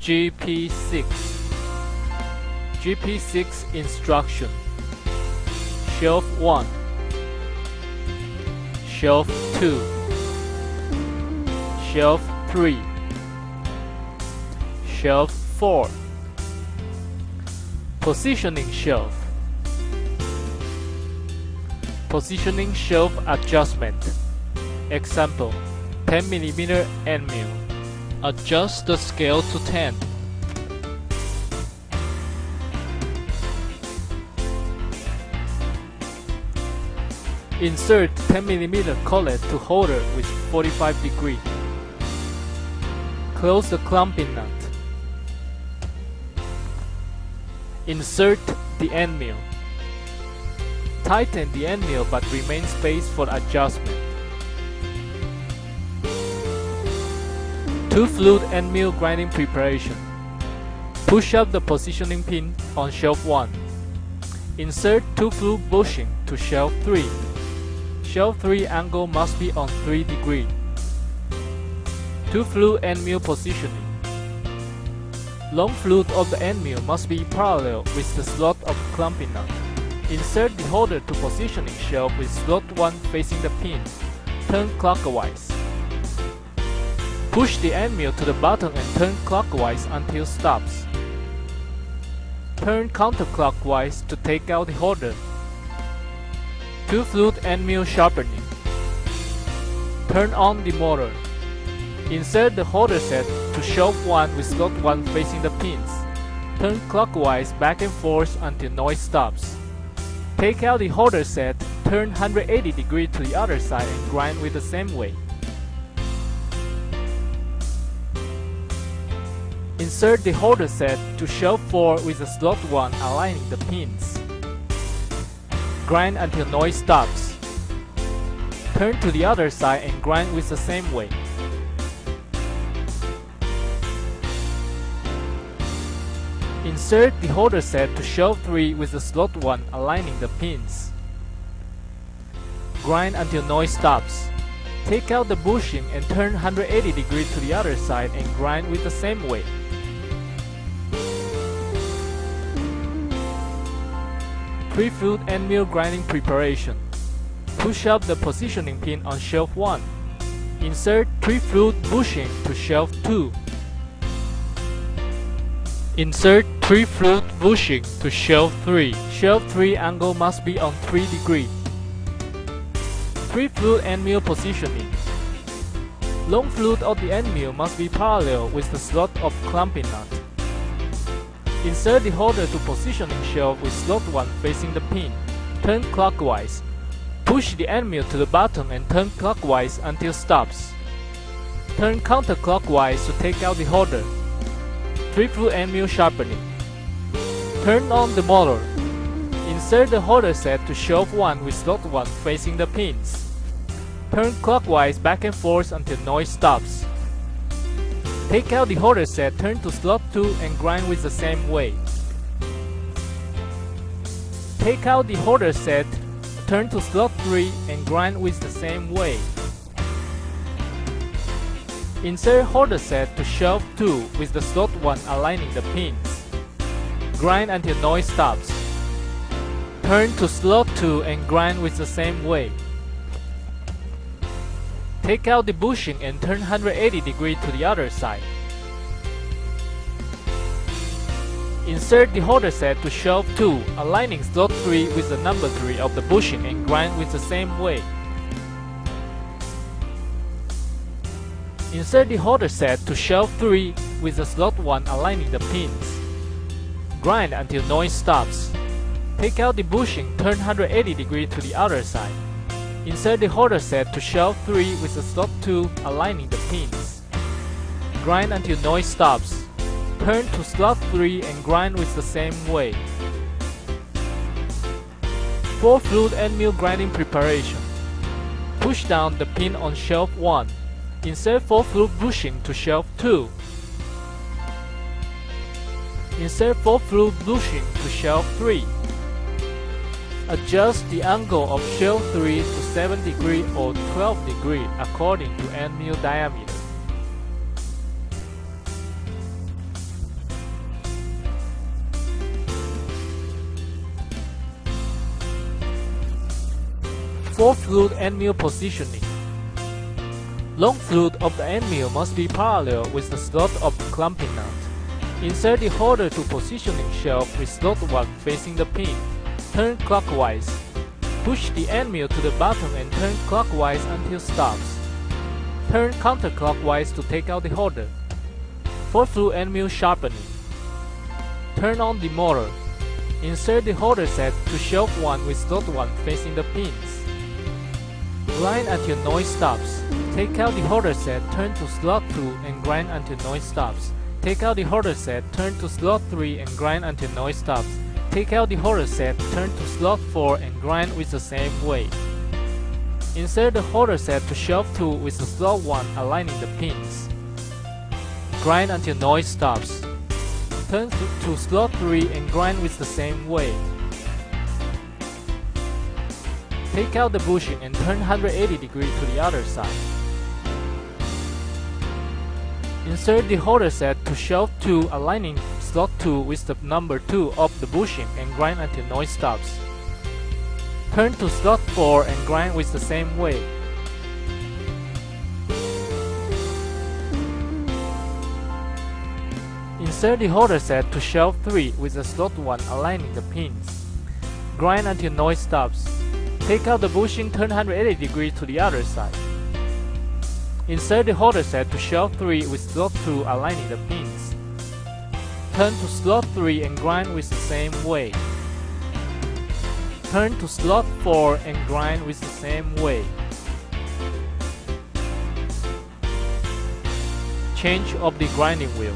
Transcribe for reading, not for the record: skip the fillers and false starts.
GP6 GP6 instruction. Shelf 1, Shelf 2, Shelf 3, Shelf 4. Positioning shelf. Positioning shelf adjustment. Example: 10mm end mill. Adjust the scale to 10. Insert 10mm collet to holder with 45 degree. Close the clamping nut. Insert the end mill. Tighten the end mill but remain space for adjustment. 2 fluid end mill grinding preparation. Push up the positioning pin on shelf 1. Insert 2 fluid bushing to shelf 3. Shelf 3 angle must be on 3 degree. 2 fluid end mill positioning. Long fluid of the end mill must be parallel with the slot of clamping nut. Insert the holder to positioning shelf with slot 1 facing the pin. Turn clockwise. Push the end mill to the bottom and turn clockwise until stops. Turn counterclockwise to take out the holder. 2 fluid end mill sharpening. Turn on the motor. Insert the holder set to shelf 1 with slot 1 facing the pins. Turn clockwise back and forth until noise stops. Take out the holder set, turn 180 degrees to the other side and grind with the same way. Insert the holder set to shelf 4 with the slot 1 aligning the pins. Grind until noise stops. Turn to the other side and grind with the same way. Insert the holder set to shelf 3 with the slot 1 aligning the pins. Grind until noise stops. Take out the bushing and turn 180 degrees to the other side and grind with the same way. Three fluid end mill grinding preparation. Push up the positioning pin on shelf 1. Insert 3 fluid bushing to shelf 2. Insert 3 fluid bushing to shelf 3. Shelf 3 angle must be on 3 degree. 3 fluid end mill positioning. Long fluid of the end mill must be parallel with the slot of clamping nut. Insert the holder to positioning shelf with slot 1 facing the pin. Turn clockwise. Push the end mill to the bottom and turn clockwise until stops. Turn counterclockwise to take out the holder. 3 fluid end mill sharpening. Turn on the motor. Insert the holder set to shelf 1 with slot 1 facing the pins. Turn clockwise back and forth until noise stops. Take out the holder set, turn to slot 2 and grind with the same way. Take out the holder set, turn to slot 3 and grind with the same way. Insert holder set to shelf 2 with the slot 1 aligning the pins. Grind until noise stops. Turn to slot 2 and grind with the same way. Take out the bushing and turn 180 degrees to the other side. Insert the holder set to shelf 2, aligning slot 3 with the number 3 of the bushing and grind with the same way. Insert the holder set to shelf 3 with the slot 1 aligning the pins. Grind until noise stops. Take out the bushing, turn 180 degrees to the other side. Insert the holder set to shelf 3 with the slot 2 aligning the pins. Grind until noise stops. Turn to slot 3 and grind with the same way. 4 fluid end mill grinding preparation. Push down the pin on shelf 1. Insert 4 fluid bushing to shelf 2. Insert 4 fluid bushing to shelf 3. Adjust the angle of shelf 3 to 7 degree or 12 degree according to end mill diameter. 4 flute end mill positioning. Long flute of the end mill must be parallel with the slot of the clamping nut. Insert the holder to positioning shelf with slot 1 facing the pin. Turn clockwise. Push the end mill to the bottom and turn clockwise until stops. Turn counterclockwise to take out the holder. 4 flute end mill sharpening. Turn on the motor. Insert the holder set to shelf 1 with slot 1 facing the pins. Grind until noise stops. Take out the holder set, turn to slot 2 and grind until noise stops. Take out the holder set, turn to slot 3 and grind until noise stops. Take out the holder set, turn to slot 4 and grind with the same way. Insert the holder set to shelf 2 with the slot 1 aligning the pins. Grind until noise stops. Turn to slot 3 and grind with the same way. Take out the bushing and turn 180 degrees to the other side. Insert the holder set to shelf 2 aligning slot 2 with the number 2 of the bushing and grind until noise stops. Turn to slot 4 and grind with the same way. Insert the holder set to shelf 3 with the slot 1 aligning the pins. Grind until noise stops. Take out the bushing, turn 180 degrees to the other side. Insert the holder set to shelf 3 with slot 2 aligning the pins. Turn to slot 3 and grind with the same way. Turn to slot 4 and grind with the same way. Change of the grinding wheel.